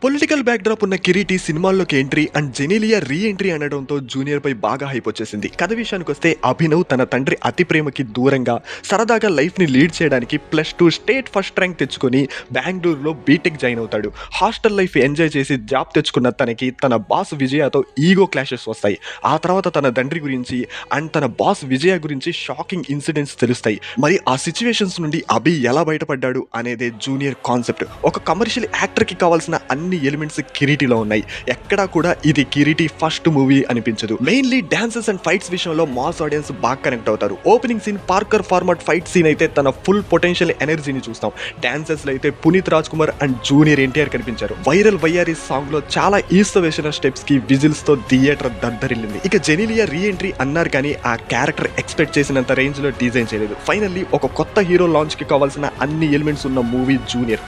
Political backdrop ఉన్న కిరీటి సినిమాల్లోకి entry and Genelia re entry అనడంతో జూనియర్ పై బాగా హైప్ వచ్చేసింది. కథ విషయానికి వస్తే అభినవ్ తన తండ్రి అతి ప్రేమకి దూరంగా సరదాగా లైఫ్ ని లీడ్ చేయడానికి +2 స్టేట్ ఫస్ట్ ర్యాంక్ తెచ్చుకొని బెంగళూరులో బీటెక్ జాయిన్ అవుతాడు. హాస్టల్ లైఫ్ ఎంజాయ్ చేసి జాబ్ తెచ్చుకున్న తనకి తన బాస్ విజయతో ఈగో క్లాషెస్ వస్తాయి. ఆ తర్వాత తన తండ్రి గురించి అండ్ తన బాస్ విజయ గురించి షాకింగ్ ఇన్సిడెంట్స్ తెలుస్తాయి. మరి ఆ సిచ్యువేషన్స్ నుండి అభి ఎలా బయటపడ్డాడు అనేదే జూనియర్ కాన్సెప్ట్. ఒక కమర్షియల్ యాక్టర్ కి కావాల్సిన అన్ని ఎలిమెంట్స్ కిరీటిలో ఉన్నాయి. ఎక్కడా కూడా ఇది కిరీటి ఫస్ట్ మూవీ అనిపించదు. మెయిన్లీ డాన్సెస్ అండ్ ఫైట్స్ విషయంలో మాస్ ఆడియన్స్ బాగా కనెక్ట్ అవుతారు. Opening scene parkour format fight scene అయితే తన ఫుల్ పొటెన్షియల్ ఎనర్జీని చూస్తాం. డాన్సెస్ లో అయితే పునీత్ రాజ్ కుమార్ అండ్ జూనియర్ ఎన్టీఆర్ కనిపించారు. వైరల్ వైఆర్ఈ సాంగ్ లో చాలా ఈస్ట్ వేసిన స్టెప్స్ కి విజిల్స్ తో థియేటర్ దద్దరిల్లింది. ఇక జెనీలియా రీ ఎంట్రీ అన్నారు కానీ ఆ క్యారెక్టర్ ఎక్స్పెక్ట్ చేసినంత రేంజ్ లో డిజైన్ చేయలేదు. ఫైనల్లీ ఒక కొత్త హీరో లాంచ్ కి కావాల్సిన అన్ని ఎలిమెంట్స్ ఉన్న మూవీ జూనియర్.